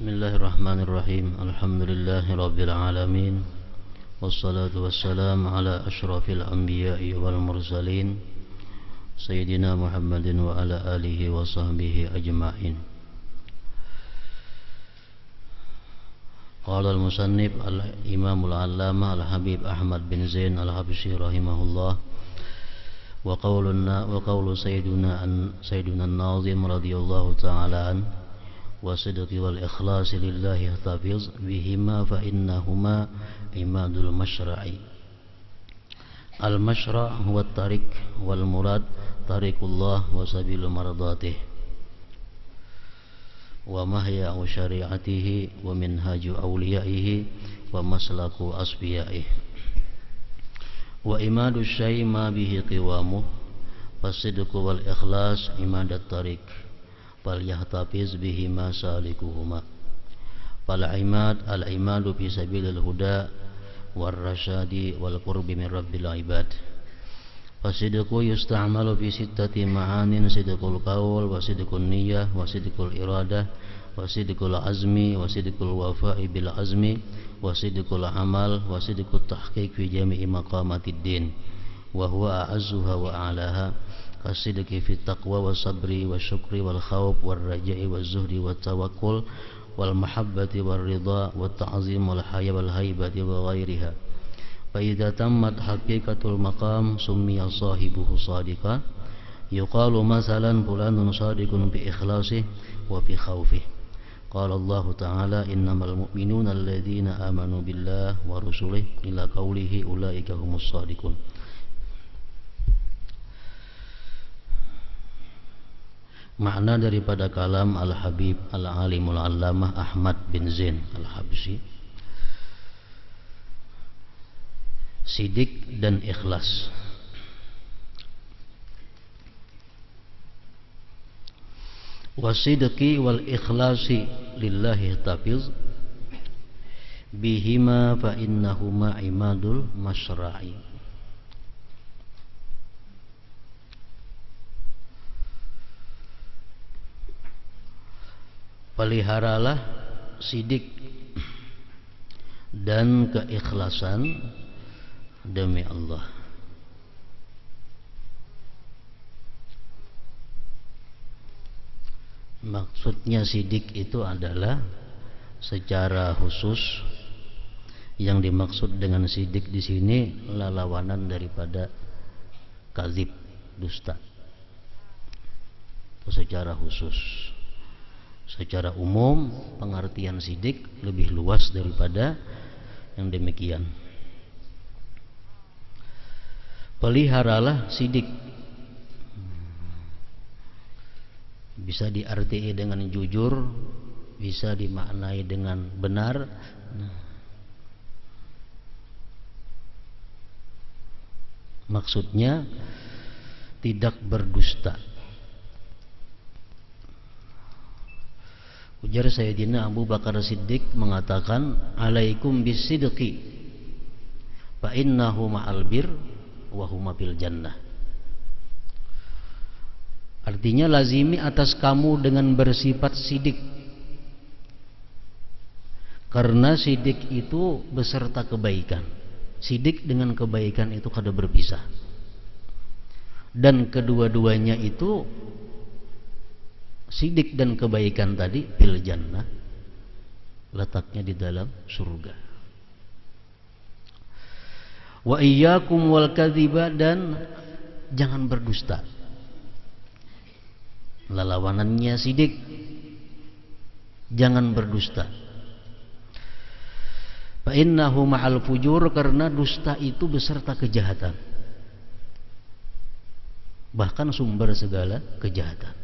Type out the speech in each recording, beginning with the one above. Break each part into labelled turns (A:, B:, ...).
A: Bismillahirrahmanirrahim. Alhamdulillahirabbil alamin. Wassalatu wassalamu ala asyrafil anbiya'i wal mursalin Sayyidina Muhammadin wa ala alihi wa sahbihi ajma'in. Qala al-musannif al-imamul allamah al-habib Ahmad bin Zain al-Habsyi rahimahullah wa qawlu sayyiduna an-nazim radhiyallahu ta'ala an wa sidqi wal ikhlasi lillahi ihtafiz bihima fa innahuma imadul masyra'i. Al-masyra' huwa at-tariq wal murad tariqullah wa sabilu mardatih wa mahya'u syari'atihi wa minhaju awliyaihi wa maslaku asfiyaihi wa imadu syai' ma bihi qiwamuh fasidqu wal ikhlas imadat tariq fal yahtafiz bihima salikuhuma fal imad al imadu fi sabilil huda war rasyadi wal qurbi min rabbil ibad. Fasidqu yusta'malu fi sittati ma'anin: sidqul qaul wa sidqul niyyah wa sidqul iradah wa sidqul azmi wa sidqul wafa'i bil azmi wa sidqul amal wa sidqut tahqiq fi jami'i maqamatid din wa huwa a'azzuha wa a'laha kasidqi fi taqwa wa sabri wa syukri wal khawf wal raja'i wal zuhdi wat tawakkul wal mahabbati wal ridha wat ta'zim wal haya wal haibati wa ghairiha. فإذا تمت حقيقة المقام سمي صاحبه صادقا يقال مثلا فلان صادق بإخلاصه وفي خوفه. قال الله تعالى إنما المؤمنون الذين آمنوا بالله ورسله إلى قوله أولئك هم الصادقون. Makna daripada kalam Al-Habib Al-Alimul Allamah Ahmad bin Zain Al-Habsyi, sidik dan ikhlas. Wasidqi wal ikhlasi lillahi tafiz bihima fa innahuma imadul masyra'i. Peliharalah sidik dan keikhlasan demi Allah. Maksudnya sidik itu adalah secara khusus, yang dimaksud dengan sidik di sini lawanan daripada kadzib, dusta. Itu secara khusus. Secara umum pengertian sidik lebih luas daripada yang demikian. Peliharalah sidik, bisa diartikan dengan jujur, bisa dimaknai dengan benar. Maksudnya tidak berdusta. Ujar Sayyidina Abu Bakar Siddiq mengatakan, alaikum bisidqi fa innahu ma'al bir wa huma fil jannah. Artinya lazimi atas kamu dengan bersifat sidik, karena sidik itu beserta kebaikan. Sidik dengan kebaikan itu kada berpisah, dan kedua-duanya itu, sidik dan kebaikan tadi, fil jannah, letaknya di dalam surga. Wa iyyakum wal kadhiba, dan jangan berdusta. Lawanannya sidik, jangan berdusta. Fa innahu ma'al fujur, karena dusta itu beserta kejahatan, bahkan sumber segala kejahatan.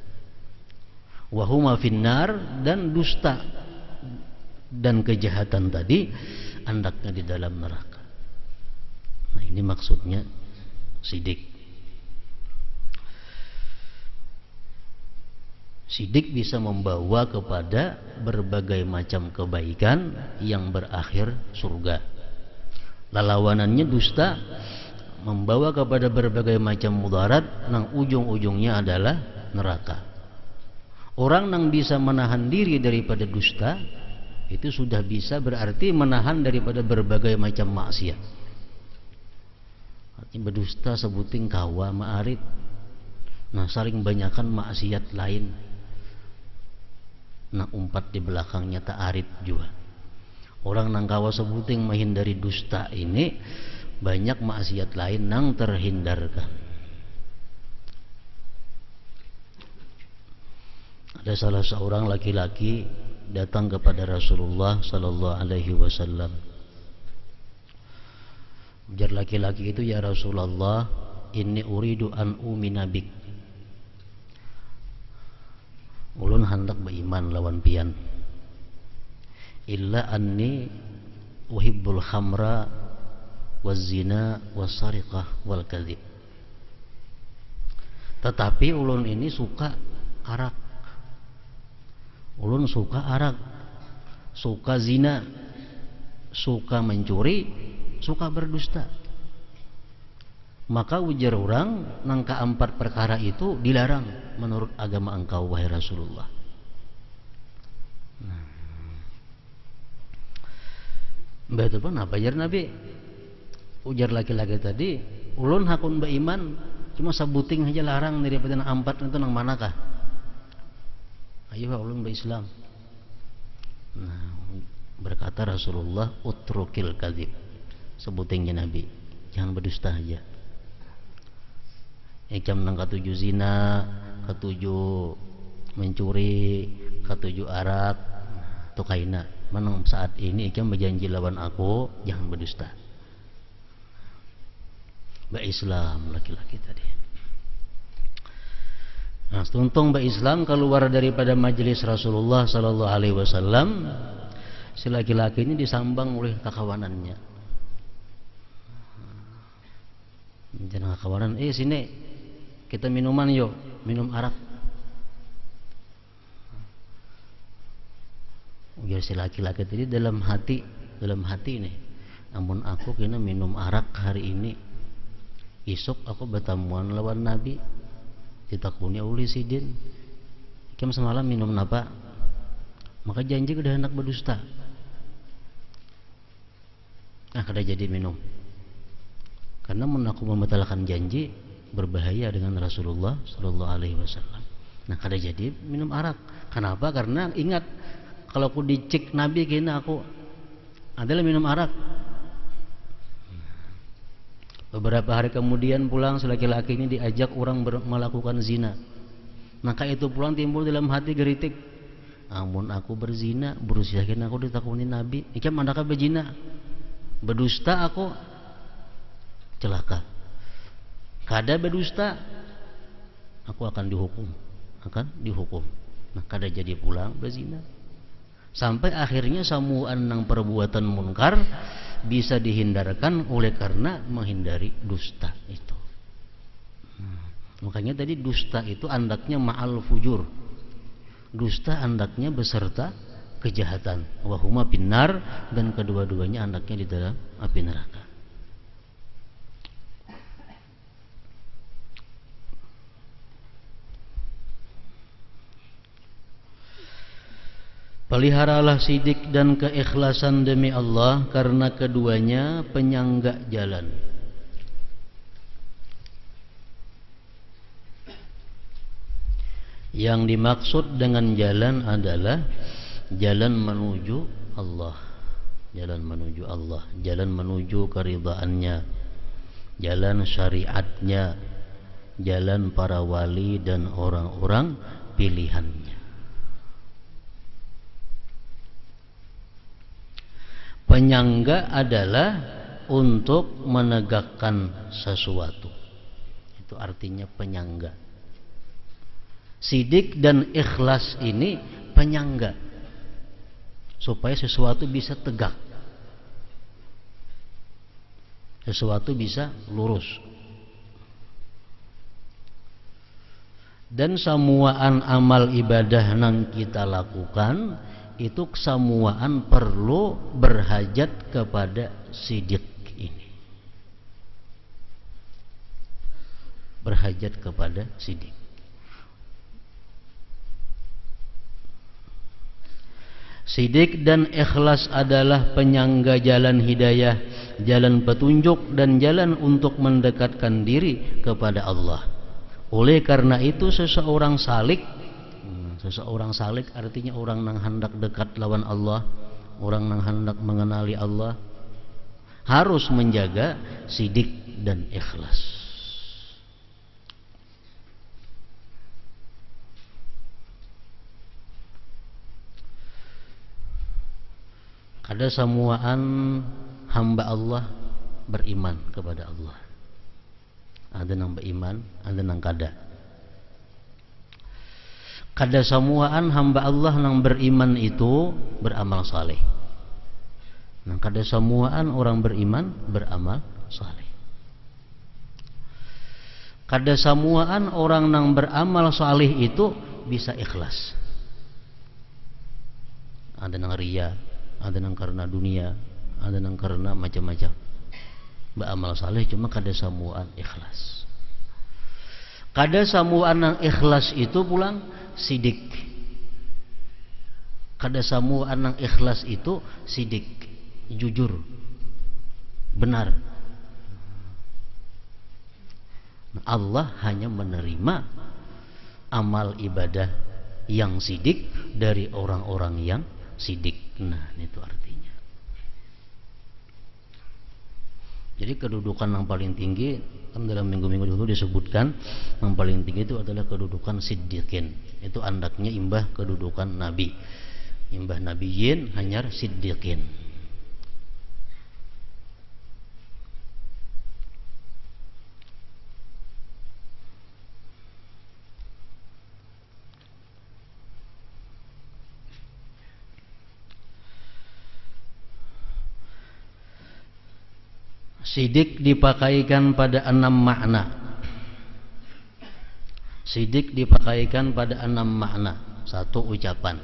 A: Wa huma finnar, dan dusta dan kejahatan tadi andaknya di dalam neraka. Nah, ini maksudnya sidik. Sidik bisa membawa kepada berbagai macam kebaikan yang berakhir surga. Lawanannya dusta membawa kepada berbagai macam mudarat, nang ujung-ujungnya adalah neraka. Orang yang bisa menahan diri daripada dusta, itu sudah bisa berarti menahan daripada berbagai macam maksiat. Artinya berdusta sebuting kawa ma'arid. Nah, saling banyakkan maksiat lain. Nah, umpat di belakangnya ta'arid juga. Orang nang kawa sebuting menghindari dusta ini, banyak maksiat lain nang terhindarkan. Ada salah seorang laki-laki datang kepada Rasulullah sallallahu alaihi wasallam. Ujar laki-laki itu, ya Rasulullah, inni uridu an umina bik. Ulun hendak beriman lawan pian. Illa anni uhibbul khamra waz zina was sariqah wal kadhib. Tetapi ulun ini suka arak. Ulun suka arak, suka zina, suka mencuri, suka berdusta. Maka ujar orang, nang keempat perkara itu dilarang menurut agama engkau wahai Rasulullah. Nah, betul pun apa jar Nabi? Ujar laki-laki tadi, ulun hakun beriman, cuma sabuting aja larang daripada nang empat itu nang manakah? Ayo ulun berislam. Nah, berkata Rasulullah, utrukil kadzib. Sebutingnya Nabi, jangan berdusta aja. Ikam nang ketujuh zina, ketujuh mencuri, ketujuh arak, tu kaina. Menang saat ini ikam berjanji lawan aku, jangan berdusta. Berislam laki-laki tadi. Nah, tuntung berislam keluar daripada majelis Rasulullah sallallahu alaihi wasallam, si laki-laki ini disambang oleh kakawanannya. Jangan kawanan, sini kita minuman yuk, minum arak. Ujar si laki-laki tadi dalam hati nih, namun aku kena minum arak hari ini, esok aku bertemuan lawan Nabi, ditakuni oleh sidin. Kem semalam minum napa? Maka janji udah hendak berdusta. Nah, kada jadi minum. Karena menaku membatalkan janji berbahaya dengan Rasulullah sallallahu alaihi wasallam. Nah, kada jadi minum arak. Kenapa? Karena ingat, kalau aku dicek Nabi kena aku adalah minum arak. Beberapa hari kemudian pulang, laki-laki ini diajak orang melakukan zina. Maka itu pulang timbul dalam hati geritik, amun aku berzina, berusiakin aku ditakuni Nabi, ikam andaka berzina, berdusta aku celaka. Kada berdusta aku akan dihukum. Nah, kada jadi pulang berzina. Sampai akhirnya samuan nang perbuatan munkar bisa dihindarkan oleh karena menghindari dusta itu. Makanya tadi dusta itu andaknya ma'al fujur. Dusta andaknya beserta kejahatan. Wahuma binar, dan kedua-duanya andaknya di dalam api neraka. Peliharalah sidik dan keikhlasan demi Allah, karena keduanya penyangga jalan. Yang dimaksud dengan jalan adalah jalan menuju Allah, jalan menuju Allah, jalan menuju keridhaannya, jalan syariatnya, jalan para wali dan orang-orang pilihannya. Penyangga adalah untuk menegakkan sesuatu. Itu artinya penyangga. Sidik dan ikhlas ini penyangga, supaya sesuatu bisa tegak, sesuatu bisa lurus. Dan samuaan amal ibadah yang kita lakukan itu kesamuaan perlu berhajat kepada sidik ini, berhajat kepada sidik. Sidik dan ikhlas adalah penyangga jalan hidayah, jalan petunjuk dan jalan untuk mendekatkan diri kepada Allah. Oleh karena itu seseorang salik artinya orang yang hendak dekat lawan Allah, orang yang hendak mengenali Allah, harus menjaga sidik dan ikhlas. Ada samuaan hamba Allah beriman kepada Allah. Ada yang beriman, ada yang kada. Kada samuaan hamba Allah yang beriman itu beramal saleh. Nah, kada samuaan orang beriman beramal saleh. Kada samuaan orang yang beramal saleh itu bisa ikhlas. Ada yang riya, ada yang karena dunia, ada yang karena macam-macam. Beramal saleh cuma kada samuan ikhlas. Kada samuan yang ikhlas itu pulang sidik. Kada samuan yang ikhlas itu sidik, jujur, benar. Allah hanya menerima amal ibadah yang sidik dari orang-orang yang sidik. Nah, itu artinya. Jadi kedudukan yang paling tinggi kan dalam minggu-minggu dulu disebutkan yang paling tinggi itu adalah kedudukan siddiqin. Itu andaknya imbah kedudukan nabi. Imbah nabiyin hanyar siddiqin. Sidik dipakaikan pada 6 makna. Sidik dipakaikan pada 6 makna. 1 ucapan.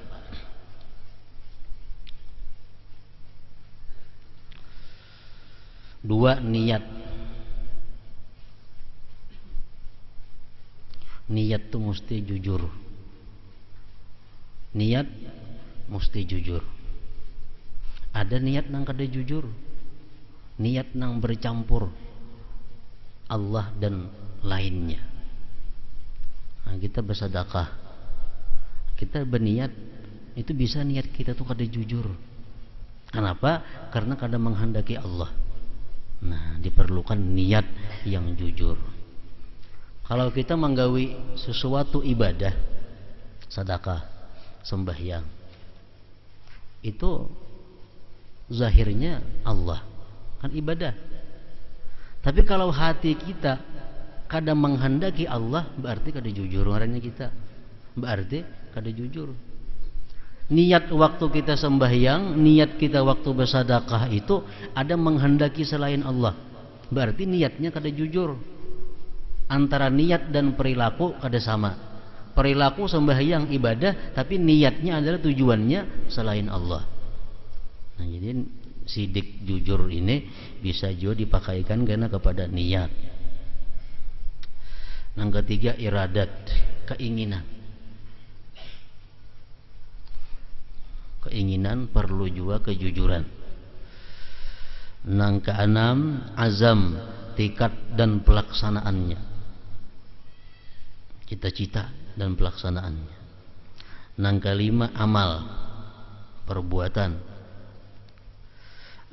A: 2 niat. Niat itu mesti jujur. Niat mesti jujur. Ada niat nang kada jujur. Niat nang bercampur Allah dan lainnya. Nah, kita bersedekah, kita berniat, itu bisa niat kita tuh kada jujur. Kenapa? Karena kada menghendaki Allah. Nah, diperlukan niat yang jujur. Kalau kita menggawi sesuatu ibadah, sedekah, sembahyang, itu zahirnya Allah kan ibadah. Tapi kalau hati kita kadang menghendaki Allah, berarti kada jujur orangnya kita. Berarti kada jujur. Niat waktu kita sembahyang, niat kita waktu bersedekah itu ada menghendaki selain Allah. Berarti niatnya kada jujur. Antara niat dan perilaku kada sama. Perilaku sembahyang ibadah, tapi niatnya adalah tujuannya selain Allah. Nah, jadi sidik jujur ini bisa juga dipakaikan karena kepada niat. Yang ketiga iradat, keinginan. Keinginan perlu juga kejujuran. Yang keenam azam, tekad dan pelaksanaannya. Cita-cita dan pelaksanaannya. Yang kelima amal, perbuatan.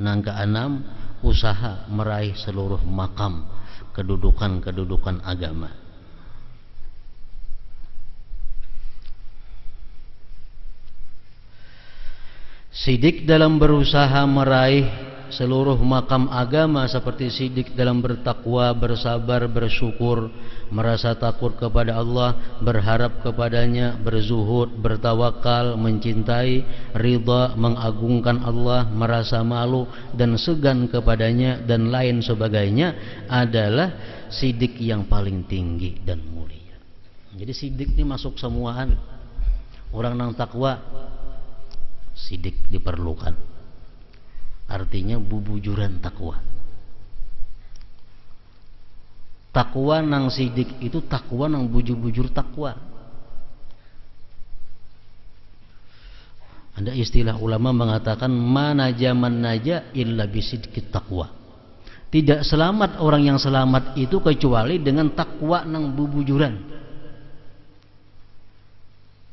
A: Yang keenam usaha meraih seluruh makam kedudukan agama. Sidik dalam berusaha meraih seluruh makam agama seperti sidik dalam bertakwa, bersabar, bersyukur, merasa takut kepada Allah, berharap kepadanya, berzuhud, bertawakal, mencintai, ridha, mengagungkan Allah, merasa malu dan segan kepadanya dan lain sebagainya adalah sidik yang paling tinggi dan mulia. Jadi sidik ini masuk semuaan. Orang nang takwa sidik diperlukan. Artinya bubujuran takwa. Takwa nang sidik itu takwa nang bujur-bujur takwa. Ada istilah ulama mengatakan mana jaman naja illa bisidqit taqwa. Tidak selamat orang yang selamat itu kecuali dengan takwa nang bubujuran.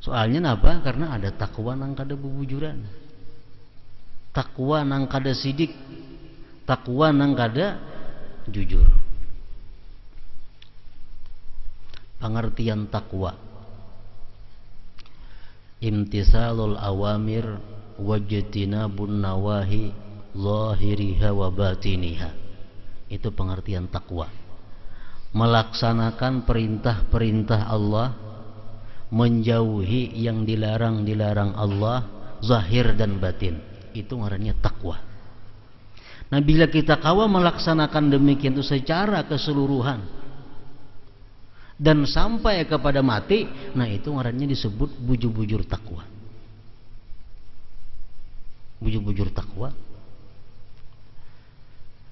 A: Soalnya apa? Karena ada takwa nang kada bubujuran. Takwa nang kada sidik. Takwa nang kada jujur. Pengertian takwa: imtisalul awamir wajtinabun nawahi zahiriha wa batiniha. Itu pengertian takwa. Melaksanakan perintah-perintah Allah, menjauhi yang dilarang-dilarang Allah, zahir dan batin. Itu ngarannya takwa. Nah, bila kita kawa melaksanakan demikian itu secara keseluruhan dan sampai kepada mati, nah itu ngarannya disebut bujur-bujur takwa. Bujur-bujur takwa.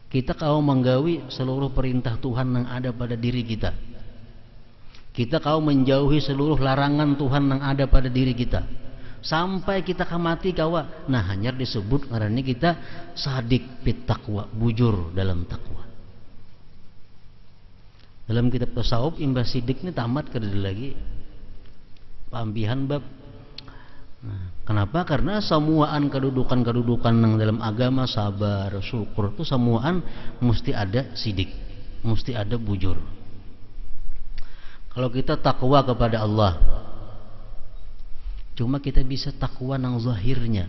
A: Kita kau menggawi seluruh perintah Tuhan yang ada pada diri kita. Kita kau menjauhi seluruh larangan Tuhan yang ada pada diri kita. Sampai kita mati kawa, nah hanya disebut ngarannya kita sadik fit takwa, bujur dalam takwa. Dalam kitab tasawuf imbas sidik ini tamat kada lagi pambihan bab. Nah, kenapa? Karena semuaan kedudukan yang dalam agama, sabar, syukur itu semuaan mesti ada sidik, mesti ada bujur. Kalau kita takwa kepada Allah, cuma kita bisa takwa nang zahirnya,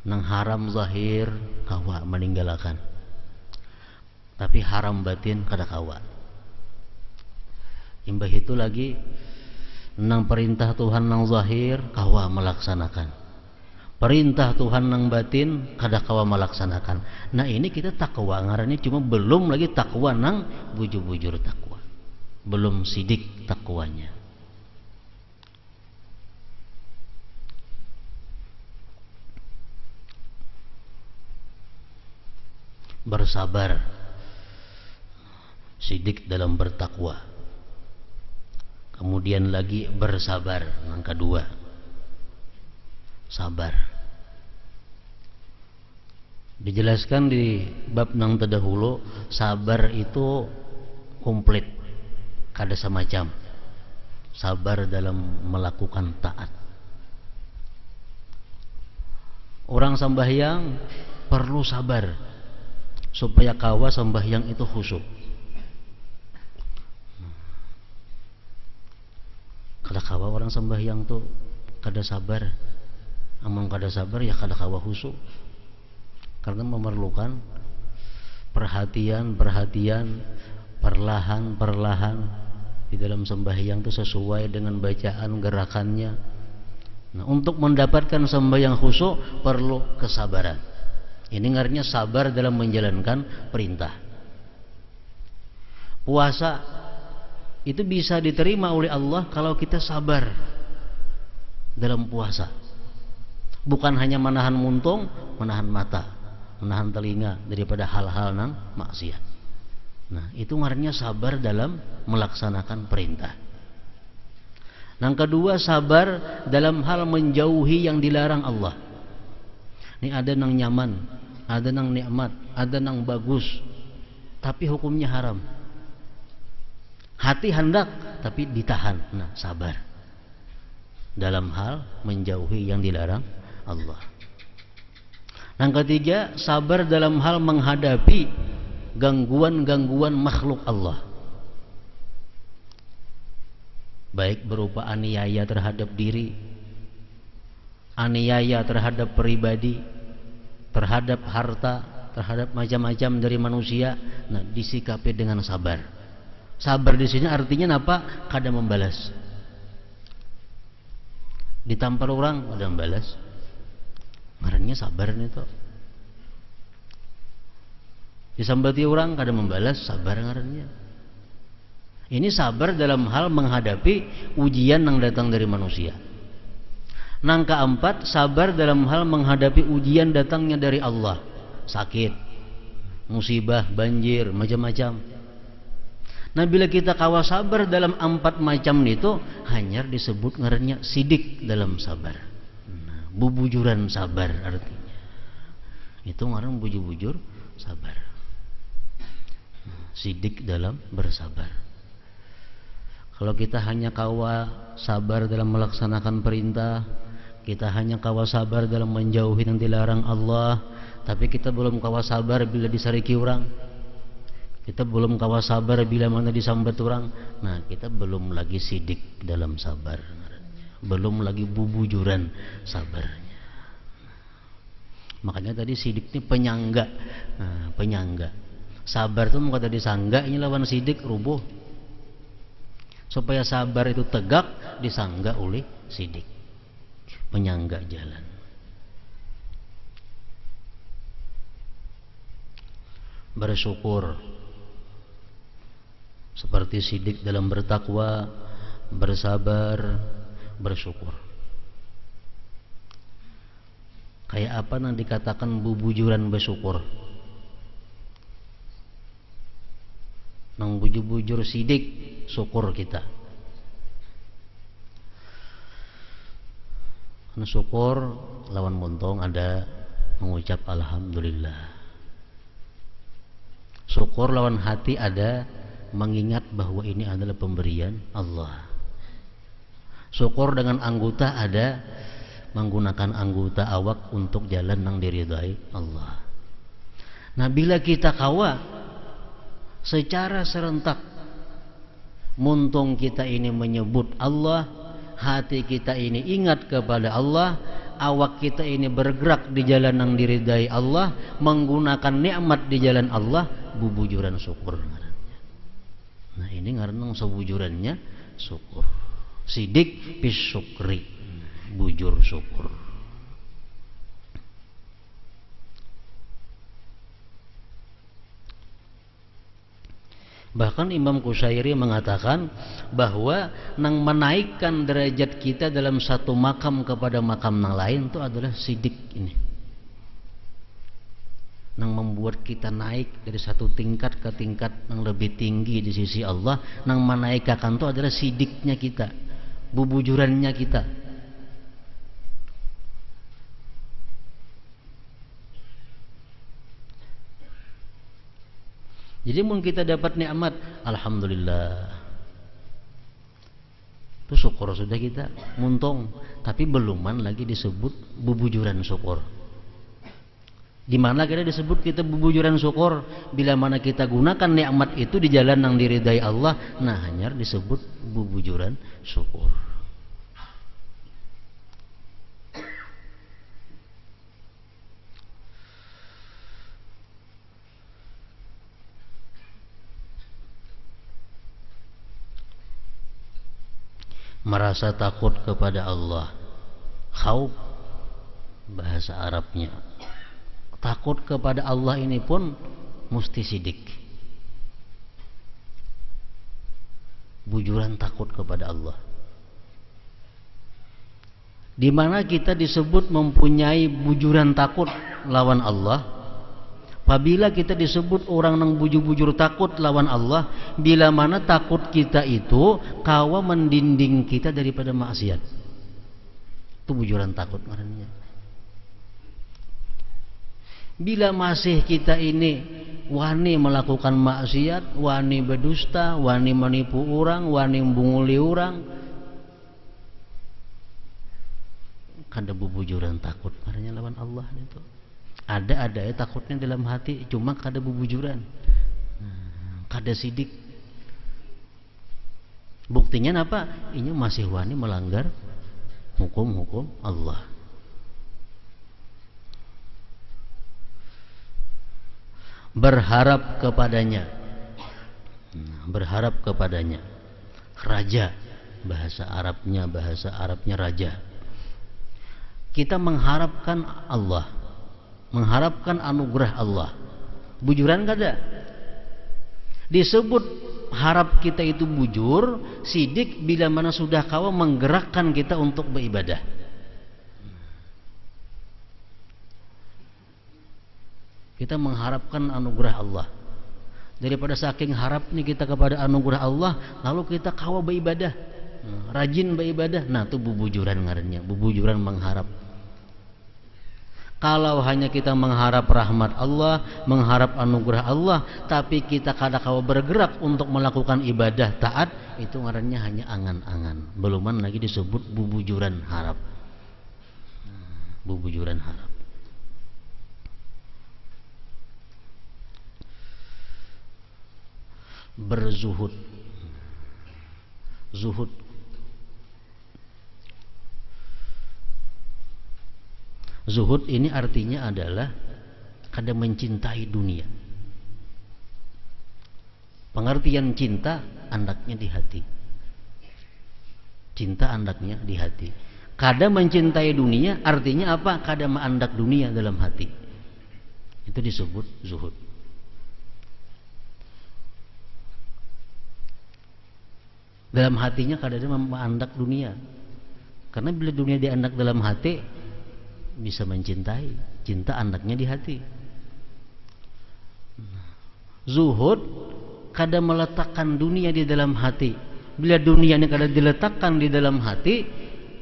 A: nang haram zahir kawa meninggalkan. Tapi haram batin kada kawa. Imbah itu lagi nang perintah Tuhan nang zahir kawa melaksanakan. Perintah Tuhan nang batin kada kawa melaksanakan. Nah ini kita takwa ngarannya, cuma belum lagi takwa nang bujur-bujur takwa. Belum sidik takwanya. Bersabar, sidik dalam bertakwa. Kemudian lagi bersabar, yang kedua sabar. Dijelaskan di bab nang terdahulu, sabar itu komplit, kada semacam sabar dalam melakukan taat. Orang sembahyang perlu sabar supaya kawa sembahyang itu khusyuk. Kada kawa orang sembahyang tuh kada sabar. Amang kada sabar ya kada kawa khusyuk. Karena memerlukan perhatian, perlahan di dalam sembahyang itu sesuai dengan bacaan gerakannya. Nah, untuk mendapatkan sembahyang khusyuk perlu kesabaran. Ini ngarannya sabar dalam menjalankan perintah. Puasa itu bisa diterima oleh Allah kalau kita sabar dalam puasa. Bukan hanya menahan muntung, menahan mata, menahan telinga daripada hal-hal nang maksiat. Nah, itu ngarannya sabar dalam melaksanakan perintah. Yang kedua, sabar dalam hal menjauhi yang dilarang Allah. Ini ada nang nyaman, ada nang nikmat, ada nang bagus, tapi hukumnya haram. Hati hendak tapi ditahan. Nah, sabar dalam hal menjauhi yang dilarang Allah. Yang ketiga, sabar dalam hal menghadapi gangguan-gangguan makhluk Allah, baik berupa aniaya terhadap diri, aniaya terhadap pribadi, terhadap harta, terhadap macam-macam dari manusia. Nah, disikapi dengan sabar. Sabar di sini artinya apa? Kada membalas. Ditampar orang kada membalas. Ngarannya sabar itu. Disambati orang kada membalas, sabar ngarannya. Ini sabar dalam hal menghadapi ujian yang datang dari manusia. Nang keempat, sabar dalam hal menghadapi ujian datangnya dari Allah. Sakit, musibah, banjir, macam-macam. Nah, bila kita kawa sabar dalam empat macam itu, hanya disebut ngarannya sidik dalam sabar. bubujuran sabar artinya. Itu ngaran bujur-bujur sabar. Sidik dalam bersabar. Kalau kita hanya kawa sabar dalam melaksanakan perintah, kita hanya kawa sabar dalam menjauhi yang dilarang Allah, tapi kita belum kawa sabar bila disariki orang, kita belum kawa sabar bila mana disambat orang, nah kita belum lagi sidik dalam sabar, belum lagi bubujuran sabarnya. Makanya tadi sidik ini penyangga. Nah, penyangga. Sabar itu kata disangga, ini lawan sidik rubuh. Supaya sabar itu tegak, disangga oleh sidik. Penyangga jalan. Bersyukur seperti sidik dalam bertakwa, bersabar, bersyukur. Kayak apa yang dikatakan bubujuran bersyukur? Nang bujur-bujur sidik syukur kita. Karena syukur lawan montong ada mengucap alhamdulillah. Syukur lawan hati ada mengingat bahwa ini adalah pemberian Allah. Syukur dengan anggota ada menggunakan anggota awak untuk jalan yang diridai Allah. Nah, bila kita kawa secara serentak muntung kita ini menyebut Allah, hati kita ini ingat kepada Allah, awak kita ini bergerak di jalan yang diridai Allah, menggunakan nikmat di jalan Allah, bubujuran syukur. Nah, ini ngaran sebujurannya syukur. Sidik bis syukri, bujur syukur. Bahkan Imam Qushairi mengatakan bahwa nang menaikkan derajat kita dalam satu makam kepada makam yang lain itu adalah sidik ini. Nang membuat kita naik dari satu tingkat ke tingkat yang lebih tinggi di sisi Allah, nang menaikkan itu adalah sidiknya kita, bubujurannya kita. Jadi mun kita dapat nikmat, alhamdulillah. Itu syukur sudah kita, muntung. Tapi beluman lagi disebut bubujuran syukur. Di mana kita disebut kita bubujuran syukur? Bila mana kita gunakan nikmat itu di jalan yang diridai Allah, nah hanya disebut bubujuran syukur. Merasa takut kepada Allah, khauf bahasa Arabnya. Takut kepada Allah ini pun mesti sidik, bujuran takut kepada Allah. Di mana kita disebut mempunyai bujuran takut lawan Allah? Apabila kita disebut orang yang bujur-bujur takut lawan Allah, bila mana takut kita itu kawa mendinding kita daripada maksiat. Itu bujuran takut maknanya. Bila masih kita ini wani melakukan maksiat, wani berdusta, wani menipu orang, wani membunguli orang, kada bubujuran takut maknanya lawan Allah itu. Ada ya takutnya dalam hati, cuma kada bubujuran, kada sidik. Buktinya apa? Ini masih wani melanggar hukum-hukum Allah. Berharap kepadanya, berharap kepadanya. Raja, bahasa Arabnya raja. Kita mengharapkan Allah, mengharapkan anugerah Allah. Bujuran kada. Disebut harap kita itu bujur, sidik bila mana sudah kawa menggerakkan kita untuk beribadah. Kita mengharapkan anugerah Allah. Daripada saking harapnya kita kepada anugerah Allah, lalu kita kawa beribadah, rajin beribadah. Nah, itu bubujuran ngarannya, bubujuran mengharap. Kalau hanya kita mengharap rahmat Allah, mengharap anugerah Allah, tapi kita kadang-kala bergerak untuk melakukan ibadah taat, itu ngarannya hanya angan-angan. Beluman lagi disebut bubujuran harap. Bubujuran harap. Berzuhud. Zuhud. Zuhud ini artinya adalah kada mencintai dunia. Pengertian cinta andaknya di hati. Cinta andaknya di hati. Kada mencintai dunia artinya apa? Kada mengandak dunia dalam hati. Itu disebut zuhud. Dalam hatinya kada ada mengandak dunia. Karena bila dunia diandak dalam hati, bisa mencintai. Cinta andaknya di hati. Zuhud kada meletakkan dunia di dalam hati. Bila dunia ini kada diletakkan di dalam hati,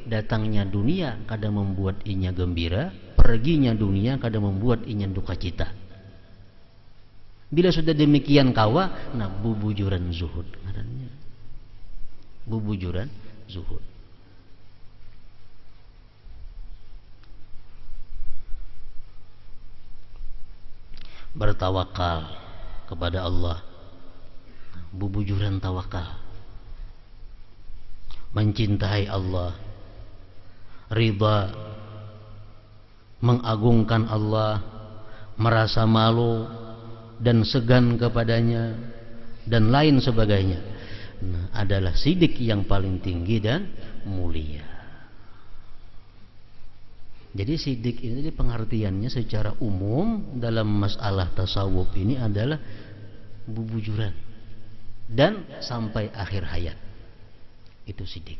A: datangnya dunia kada membuat inya gembira, perginya dunia kada membuat inya duka cita. Bila sudah demikian kawa, nah bubujuran zuhud ngarannya. Bubujuran zuhud. Bertawakal kepada Allah, bubujuran tawakal, mencintai Allah, ridha, mengagungkan Allah, merasa malu dan segan kepadanya dan lain sebagainya, nah, adalah sidik yang paling tinggi dan mulia. Jadi sidik ini pengertiannya secara umum dalam masalah tasawuf ini adalah bubujuran dan sampai akhir hayat itu sidik.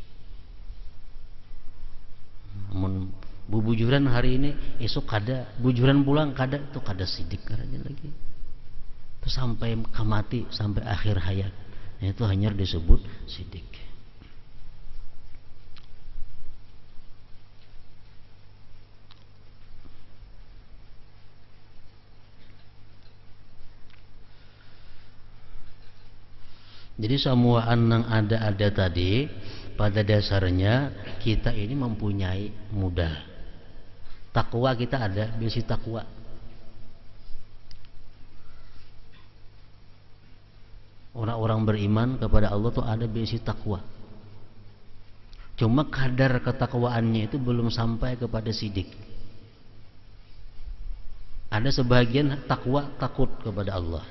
A: Namun bubujuran hari ini, esok kada, bujuran pulang kada, itu kada sidik karena lagi. Itu sampai mati, sampai akhir hayat, nah, itu hanya disebut sidik. Jadi semua yang ada tadi pada dasarnya kita ini mempunyai modal. Takwa kita ada, besi takwa. Orang-orang beriman kepada Allah tuh ada besi takwa. Cuma kadar ketakwaannya itu belum sampai kepada sidik. Ada sebagian takwa takut kepada Allah,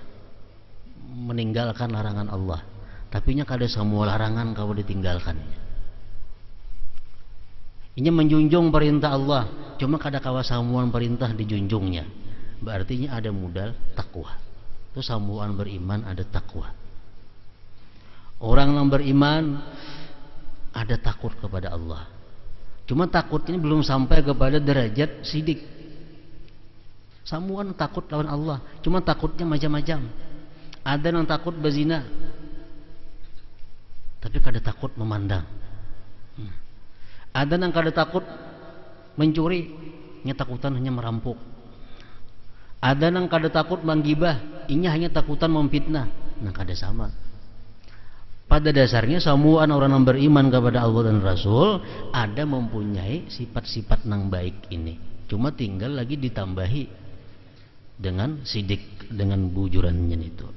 A: meninggalkan larangan Allah. Tapi nya kada semua larangan kau ditinggalkan. Ini menjunjung perintah Allah, cuma kada kawa samuan perintah dijunjungnya. Berarti ada modal takwa. Itu samuan beriman ada takwa. Orang yang beriman ada takut kepada Allah. Cuma takut ini belum sampai kepada derajat sidik. Samuan takut lawan Allah, cuma takutnya macam-macam. Ada yang takut berzina, tapi kada takut memandang. Ada yang kada takut mencuri, nya takutan hanya merampok. Ada yang kada takut menggibah, inya hanya takutan memfitnah. Nah, kada sama. Pada dasarnya semua orang yang beriman kepada Allah dan Rasul ada mempunyai sifat-sifat yang baik ini. Cuma tinggal lagi ditambahi dengan sidik, dengan bujurannya itu.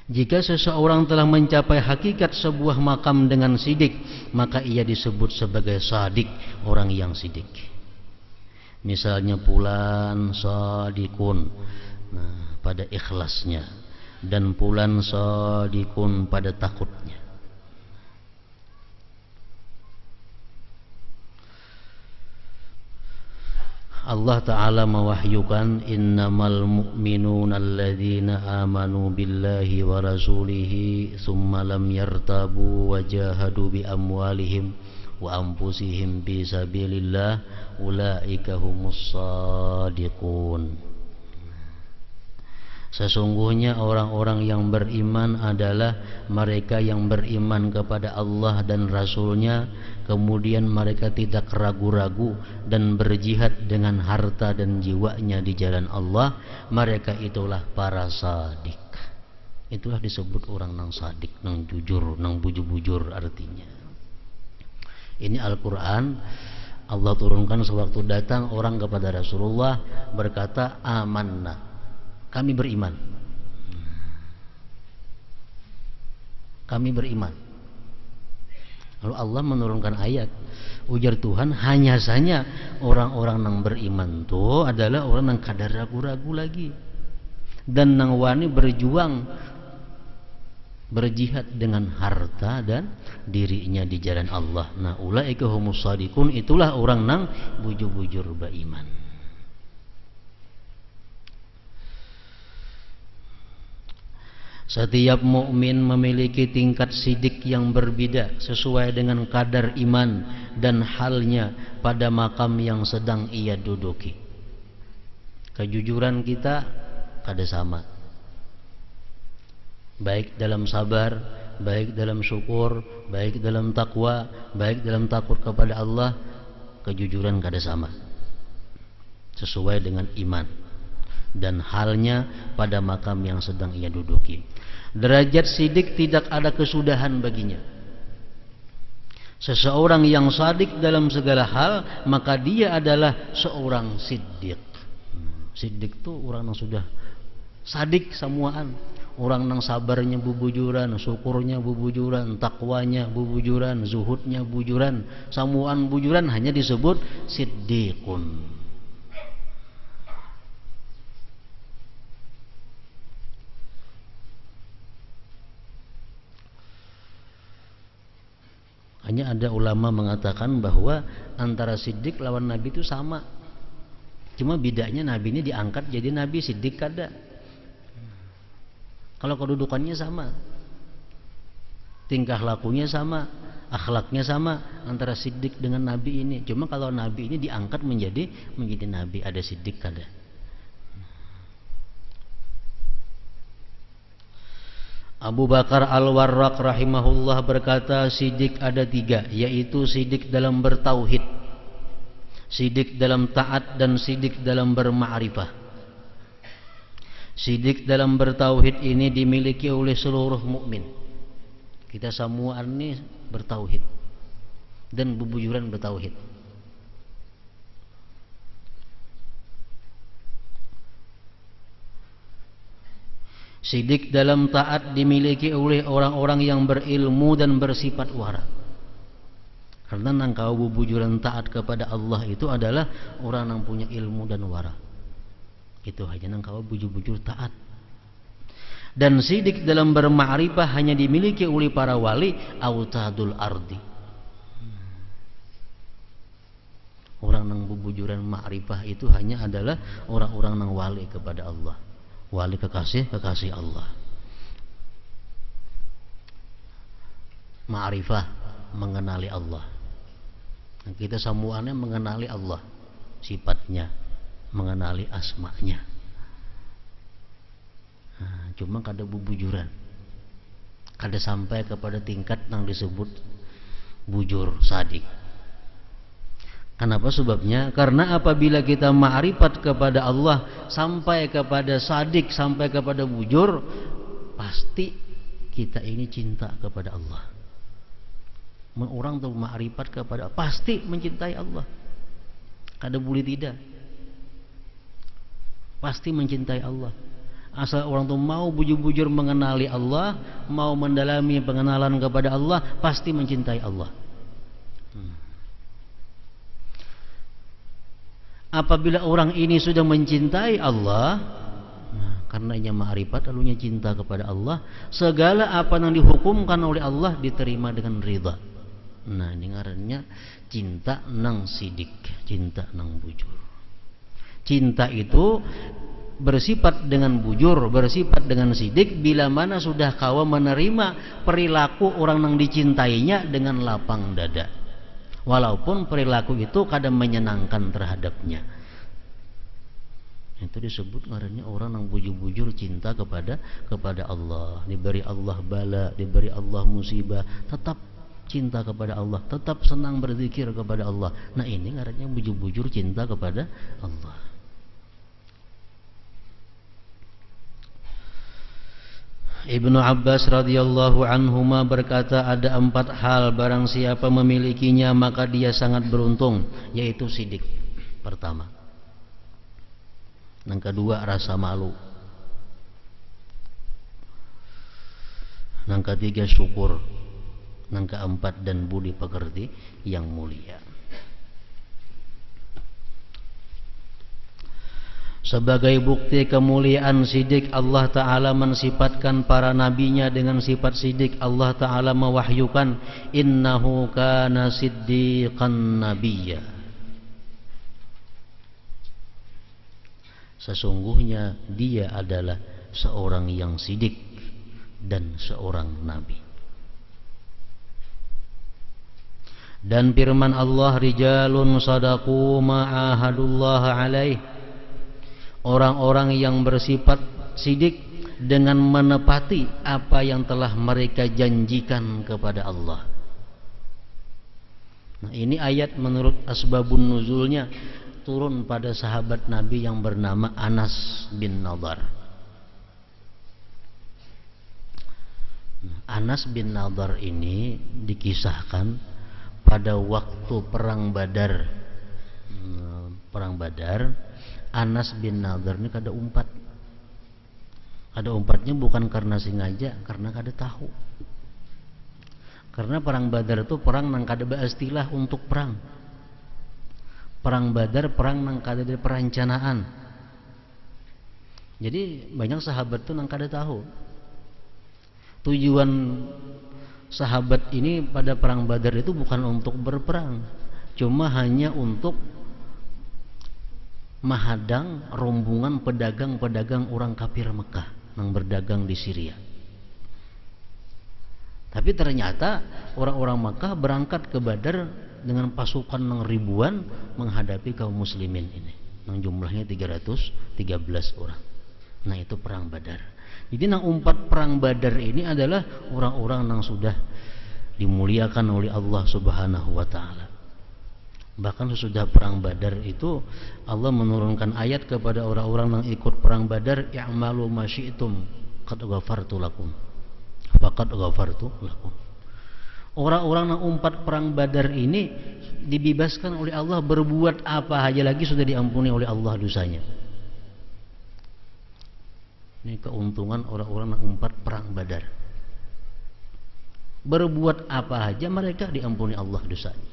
A: Jika seseorang telah mencapai hakikat sebuah makam dengan sidik, maka ia disebut sebagai sadik, orang yang sidik. Misalnya fulan sadikun, nah, pada ikhlasnya, dan fulan sadikun pada takutnya. Allah Ta'ala mewahyukan innamal mu'minuna alladzina amanu billahi wa rasulihi thumma lam yartabu wa jahadu bi amwalihim wa anfusihim fi sabilillah ulaika humus shadiqun. Sesungguhnya orang-orang yang beriman adalah mereka yang beriman kepada Allah dan Rasul-Nya, kemudian mereka tidak ragu-ragu dan berjihad dengan harta dan jiwanya di jalan Allah. Mereka itulah para sadik. Itulah disebut orang nang sadik, nang jujur, nang bujur-bujur artinya. Ini Al-Quran Allah turunkan sewaktu datang orang kepada Rasulullah berkata, amanna, kami beriman. Kami beriman. Lalu Allah menurunkan ayat. Ujar Tuhan, hanya saja orang-orang yang beriman itu adalah orang yang kadar ragu-ragu lagi. Dan nang wani berjuang, berjihad dengan harta dan dirinya di jalan Allah. Nah, ulaika humus shadiqun, itulah orang nang bujur-bujur beriman. Setiap mukmin memiliki tingkat sidik yang berbeda sesuai dengan kadar iman dan halnya pada makam yang sedang ia duduki. Kejujuran kita kada sama, baik dalam sabar, baik dalam syukur, baik dalam takwa, baik dalam takut kepada Allah. Kejujuran kada sama, sesuai dengan iman dan halnya pada makam yang sedang ia duduki. Derajat sidik tidak ada kesudahan baginya. Seseorang yang sadik dalam segala hal, maka dia adalah seorang siddiq. Siddiq itu orang yang sudah sadik semuaan. Orang yang sabarnya bubujuran, syukurnya bubujuran, takwanya bubujuran, zuhudnya bujuran, semuaan bujuran, hanya disebut siddiqun. Hanya ada ulama mengatakan bahwa antara siddiq lawan nabi itu sama. Cuma bedanya nabi ini diangkat jadi nabi, siddiq kada. Kalau kedudukannya sama, tingkah lakunya sama, akhlaknya sama antara siddiq dengan nabi ini. Cuma kalau nabi ini diangkat menjadi nabi, ada siddiq kada. Abu Bakar Al-Warraq rahimahullah berkata, sidik ada 3, yaitu sidik dalam bertauhid, sidik dalam taat, dan sidik dalam berma'rifah. Sidik dalam bertauhid ini dimiliki oleh seluruh mukmin. Kita semua ini bertauhid dan bubujuran bertauhid. Sidik dalam taat dimiliki oleh orang-orang yang berilmu dan bersifat wara. Karena nangkau bubujuran taat kepada Allah itu adalah orang yang punya ilmu dan wara. Itu hanya nangkau bujur-bujur taat. Dan sidik dalam berma'rifah hanya dimiliki oleh para wali autadul ardi. Orang yang bubujuran ma'rifah itu hanya adalah orang-orang yang wali kepada Allah. Wali kekasih Allah. Ma'rifah, mengenali Allah. Kita semuanya mengenali Allah, sifatnya, mengenali asma'nya. Cuma kada bubujuran, kada sampai kepada tingkat yang disebut bujur sadik. Kenapa sebabnya? Karena apabila kita ma'rifat kepada Allah sampai kepada sadik, sampai kepada bujur, pasti kita ini cinta kepada Allah. Orang tuh ma'rifat kepada Allah, pasti mencintai Allah. Kada boleh tidak. Pasti mencintai Allah. Asal orang tuh mau bujur-bujur mengenali Allah, mau mendalami pengenalan kepada Allah, pasti mencintai Allah. Apabila orang ini sudah mencintai Allah, karenanya ma'rifat lalunya cinta kepada Allah, segala apa yang dihukumkan oleh Allah diterima dengan ridha. Nah, ini ngarannya cinta nang sidik, cinta nang bujur. Cinta itu bersifat dengan bujur, bersifat dengan sidik bila mana sudah kawa menerima perilaku orang yang dicintainya dengan lapang dada. Walaupun perilaku itu kadang menyenangkan terhadapnya. Itu disebut ngarannya orang yang bujur-bujur cinta kepada Allah. Diberi Allah bala, diberi Allah musibah, tetap cinta kepada Allah, tetap senang berzikir kepada Allah. Nah ini ngarannya bujur-bujur cinta kepada Allah. Ibnu Abbas radhiyallahu anhuma berkata, ada 4 hal barang siapa memilikinya maka dia sangat beruntung, yaitu sidik. Pertama. Yang kedua, rasa malu. Yang ketiga, syukur. Yang keempat, dan budi pekerti yang mulia. Sebagai bukti kemuliaan sidik, Allah Ta'ala mensifatkan para nabinya dengan sifat sidik. Allah Ta'ala mewahyukan, innahu kana siddiqan nabiyya. Sesungguhnya dia adalah seorang yang sidik dan seorang nabi. Dan firman Allah, rijalun sadaqu ma'ahadullah alaih. Orang-orang yang bersifat sidik dengan menepati apa yang telah mereka janjikan kepada Allah. Nah, ini ayat menurut asbabun nuzulnya turun pada sahabat Nabi yang bernama Anas bin Nadar. Anas bin Nadar ini dikisahkan pada waktu perang Badar. Perang Badar, Anas bin Nadar ini kada umpat. Kada umpatnya bukan karena sengaja, karena kada tahu. Karena perang Badar itu perang nang kada beristilah untuk perang. Perang Badar perang nang kada ada perencanaan. Jadi banyak sahabat tuh nang kada tahu. Tujuan sahabat ini pada perang Badar itu bukan untuk berperang, cuma hanya untuk menghadang rombongan pedagang-pedagang orang kafir Mekah yang berdagang di Syria. Tapi ternyata orang-orang Mekah berangkat ke Badar dengan pasukan yang ribuan menghadapi kaum muslimin ini, yang jumlahnya 313 orang. Nah itu perang Badar. Jadi yang umpat perang Badar ini adalah orang-orang yang sudah dimuliakan oleh Allah Subhanahu wa Ta'ala. Bahkan sesudah perang Badar itu Allah menurunkan ayat kepada orang-orang yang ikut perang Badar, i'malu ma syi'tum qad ghafartu lakum. Faqad ghafartu lakum. Orang-orang yang umpat perang Badar ini dibebaskan oleh Allah, berbuat apa aja lagi sudah diampuni oleh Allah dosanya. Ini keuntungan orang-orang yang umpat perang Badar. Berbuat apa aja mereka diampuni Allah dosanya.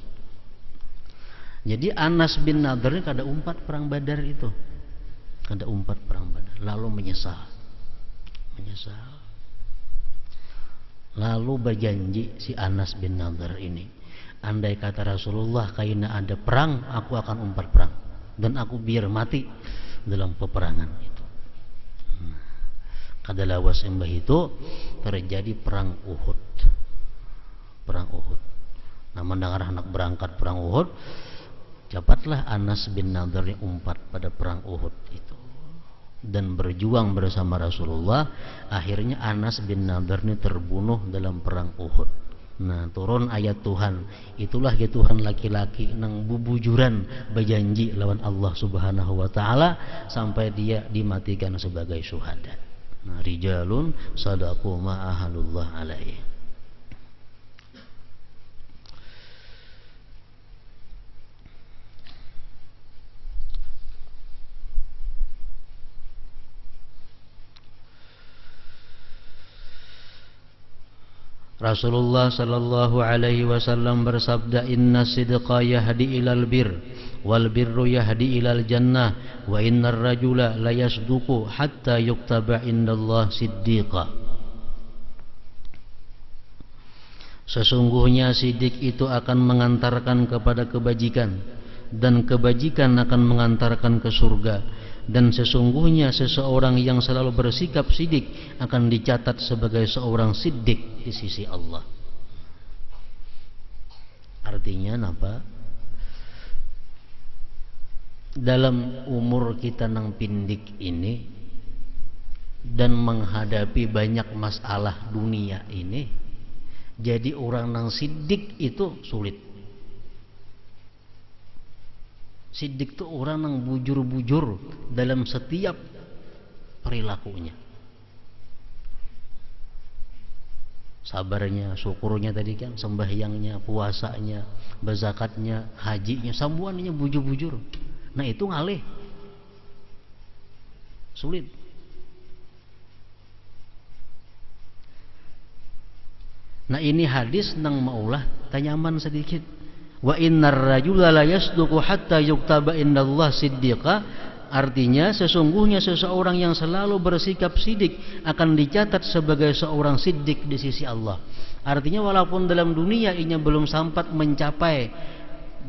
A: Jadi Anas bin Nadar ini kada umpat perang Badar itu. Kada umpat perang Badar, lalu menyesal. Lalu berjanji si Anas bin Nadar ini, andai kata Rasulullah kaina ada perang, aku akan umpat perang dan aku biar mati dalam peperangan itu. Kada lawas embah itu terjadi perang Uhud. Perang Uhud. Nah, mendengar anak berangkat perang Uhud, cepatlah Anas bin Nadar yang umpat pada perang Uhud itu dan berjuang bersama Rasulullah. Akhirnya Anas bin Nadar ini terbunuh dalam perang Uhud. Nah, turun ayat Tuhan, itulah ya Tuhan laki-laki nang bubujuran berjanji lawan Allah Subhanahu wa Ta'ala sampai dia dimatikan sebagai syuhada. Nah, rijalun sadaqu ma ahadullah alaihi. Rasulullah sallallahu alaihi wasallam bersabda, inna sidqa yahdi ilal bir wal birru yahdi ilal jannah wa innar rajula la yasduqu hatta yuktaba indallah siddiqa. Sesungguhnya sidik itu akan mengantarkan kepada kebajikan dan kebajikan akan mengantarkan ke surga. Dan sesungguhnya seseorang yang selalu bersikap sidik akan dicatat sebagai seorang siddiq di sisi Allah. Artinya apa? dalam umur kita nang pindik ini dan menghadapi banyak masalah dunia ini, jadi orang nang sidik itu sulit. Sidik itu orang nang bujur-bujur dalam setiap perilakunya. Sabarnya, syukurnya tadi kan, sembahyangnya, puasanya, berzakatnya, hajinya, sambuannya bujur-bujur. Nah itu ngalih, sulit. Nah ini hadis nang maulah tanyaman sedikit. Wa innar rajula la yasduqu hatta yuktaba indallah siddiqa. Artinya sesungguhnya seseorang yang selalu bersikap sidik akan dicatat sebagai seorang siddiq di sisi Allah. Artinya walaupun dalam dunia ia belum sempat mencapai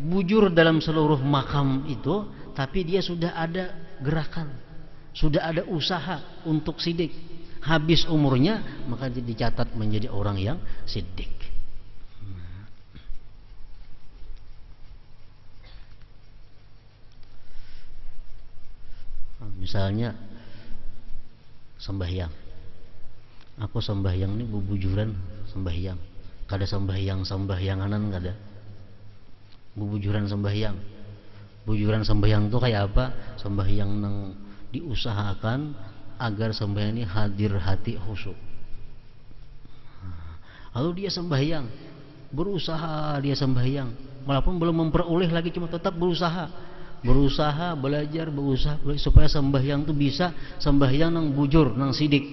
A: bujur dalam seluruh makam itu, tapi dia sudah ada gerakan, sudah ada usaha untuk sidik. Habis umurnya maka dicatat menjadi orang yang siddiq. Misalnya sembahyang, aku sembahyang ini bubujuran sembahyang, kada sembahyanganan kada, bubujuran sembahyang. Bujuran sembahyang itu kayak apa? Sembahyang nang diusahakan agar sembahyang ini hadir hati khusyuk. Lalu dia sembahyang, berusaha dia sembahyang, walaupun belum memperoleh lagi, cuma tetap berusaha belajar, berusaha supaya sembahyang itu bisa sembahyang nang bujur, nang sidik.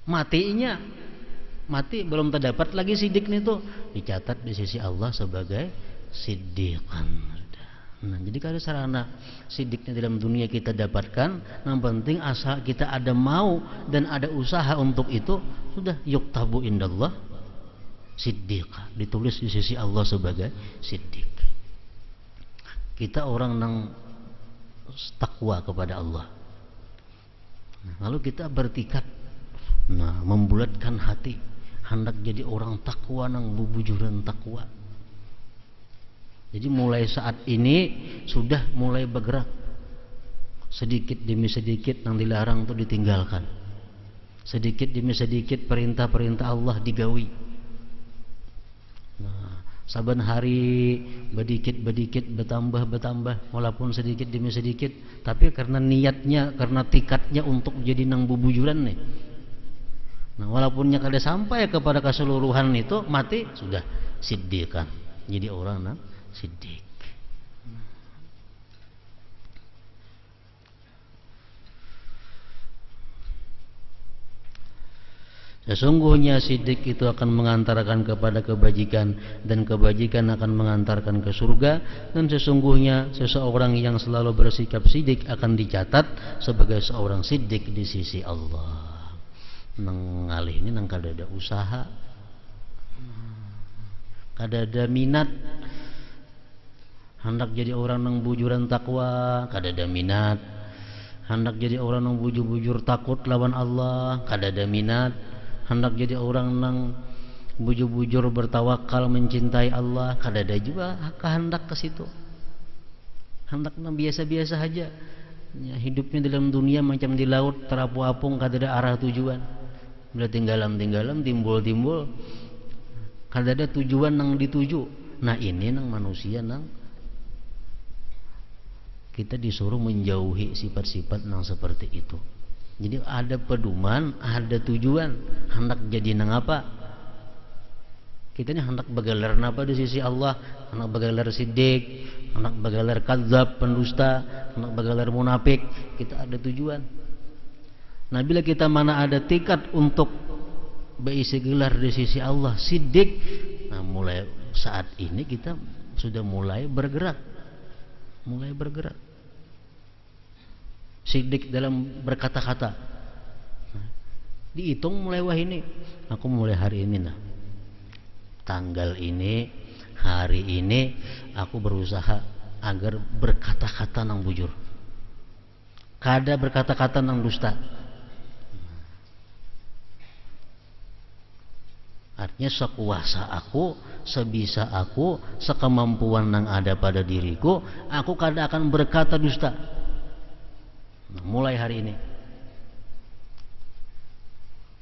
A: Mati belum terdapat lagi sidik itu, dicatat di sisi Allah sebagai siddiqan. Nah, jadi kalau sarana sidiknya dalam dunia kita dapatkan, yang penting asal kita ada mau dan ada usaha untuk itu, sudah yuktabu indallah siddiqa, ditulis di sisi Allah sebagai siddiq. Kita orang nang takwa kepada Allah. Lalu kita bertikad, membulatkan hati, hendak jadi orang takwa nang bubujuran takwa. Jadi mulai saat ini sudah mulai bergerak, sedikit demi sedikit nang dilarang itu ditinggalkan, sedikit demi sedikit perintah-perintah Allah digawi. Saban hari bedikit bertambah walaupun sedikit demi sedikit, tapi karena niatnya, karena tikadnya untuk jadi nang bubujuran nih. Nah, walaupunnya kada sampai kepada keseluruhan itu, mati sudah siddiqan, jadi orang nang siddiq. Sesungguhnya siddiq itu akan mengantarkan kepada kebajikan, dan kebajikan akan mengantarkan ke surga. Dan sesungguhnya seseorang yang selalu bersikap siddiq akan dicatat sebagai seorang siddiq di sisi Allah. Nang ngalih ini nang kada ada usaha, kada ada minat, hendak jadi orang nang bujuran takwa, kada ada minat. Hendak jadi orang nang bujur-bujur takut lawan Allah, kada ada minat. Hendak jadi orang nang bujur-bujur bertawakal mencintai Allah, kada ada juga kehendak ke situ. Hendak nang biasa-biasa saja. Ya, hidupnya dalam dunia macam di laut terapu-apung, kada ada arah tujuan. Bila tinggalan timbul, kada ada tujuan nang dituju. Nah ini nang manusia nang kita disuruh menjauhi sifat-sifat nang seperti itu. Jadi ada pedoman, ada tujuan, hendak jadi nang apa? Kita ini hendak begelar apa di sisi Allah? Hendak begelar siddiq, hendak begelar kadzab, pendusta, hendak begelar munafik. Kita ada tujuan. Nah, bila kita mana ada tekad untuk berisi gelar di sisi Allah siddiq, nah mulai saat ini kita sudah mulai bergerak. Siddiq dalam berkata-kata. Dihitung mulai wah ini, aku mulai hari ini tanggal ini, hari ini aku berusaha agar berkata-kata nang bujur, kada berkata-kata nang dusta. Artinya sekuasa aku, sebisa aku, sekemampuan yang ada pada diriku, aku kada akan berkata dusta. Nah, mulai hari ini.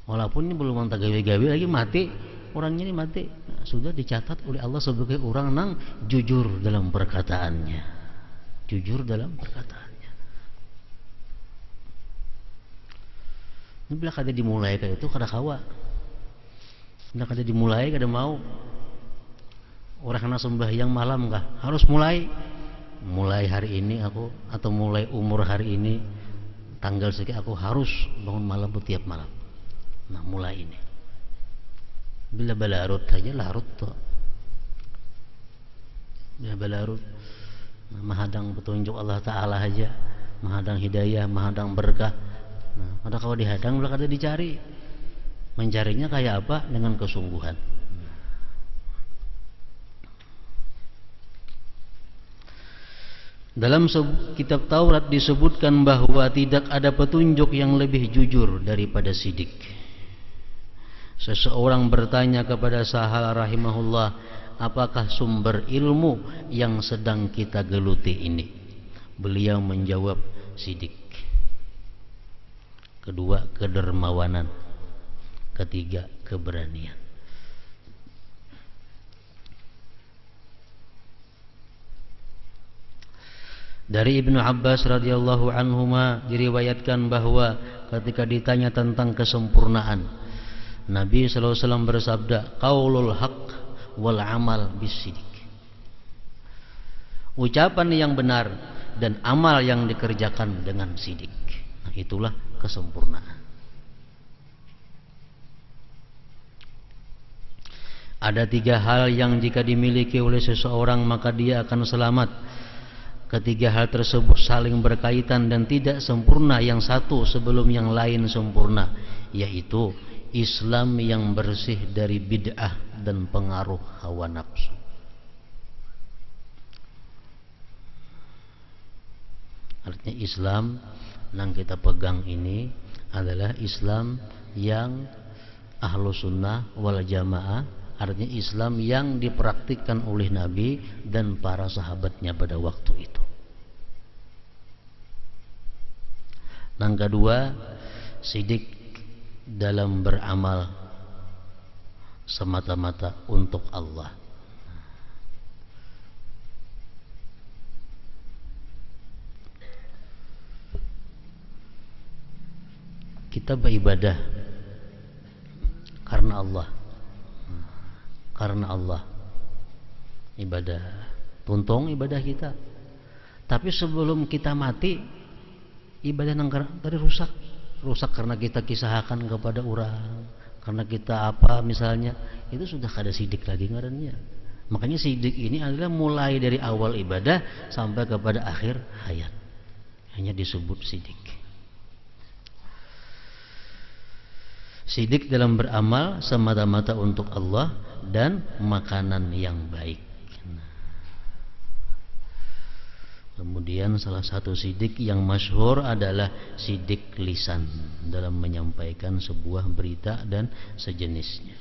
A: Walaupun ini belum mantap gawe-gawe lagi mati, orangnya ini mati. Nah, sudah dicatat oleh Allah sebagai orang yang jujur dalam perkataannya. Jujur dalam perkataannya. Ini bila kada dimulai kayak itu kada kawa. Bila kada dimulai kada mau. Orang kena sembahyang malam kah? Harus mulai. Mulai hari ini aku atau mulai umur hari ini tanggal sekian aku harus bangun malam setiap malam. Nah, mulai ini. Bila balarut saja larut tuh. Bila balarut menghadang petunjuk Allah Ta'ala aja, menghadang hidayah, menghadang berkah. Nah, pada kalau dihadang bila kada dicari. Mencarinya kayak apa? Dengan kesungguhan. Dalam kitab Taurat disebutkan bahwa tidak ada petunjuk yang lebih jujur daripada sidik. Seseorang bertanya kepada Sahal rahimahullah, apakah sumber ilmu yang sedang kita geluti ini? Beliau menjawab, sidik. Kedua, kedermawanan. Ketiga, keberanian. Dari Ibnu Abbas radhiyallahu anhuma diriwayatkan bahwa ketika ditanya tentang kesempurnaan, Nabi sallallahu alaihi wasallam bersabda, qaulul haqq wal amal bisidik. Ucapan yang benar dan amal yang dikerjakan dengan sidik. Nah, itulah kesempurnaan. Ada 3 hal yang jika dimiliki oleh seseorang maka dia akan selamat. Ketiga hal tersebut saling berkaitan dan tidak sempurna yang satu sebelum yang lain sempurna, yaitu Islam yang bersih dari bid'ah dan pengaruh hawa nafsu. Artinya Islam yang kita pegang ini adalah Islam yang ahlu sunnah wal jamaah. Artinya Islam yang dipraktikkan oleh Nabi dan para sahabatnya pada waktu itu. Yang kedua, sidik dalam beramal semata-mata untuk Allah. Kita beribadah karena Allah. Karena Allah ibadah, tuntung ibadah kita. Tapi sebelum kita mati, ibadah yang tadi rusak karena kita kisahkan kepada orang, karena kita apa misalnya, itu sudah kada sidik lagi ngarannya. Makanya sidik ini adalah mulai dari awal ibadah sampai kepada akhir hayat, hanya disebut sidik. Sidik dalam beramal semata-mata untuk Allah dan makanan yang baik. Kemudian salah satu sidik yang masyhur adalah sidik lisan dalam menyampaikan sebuah berita dan sejenisnya.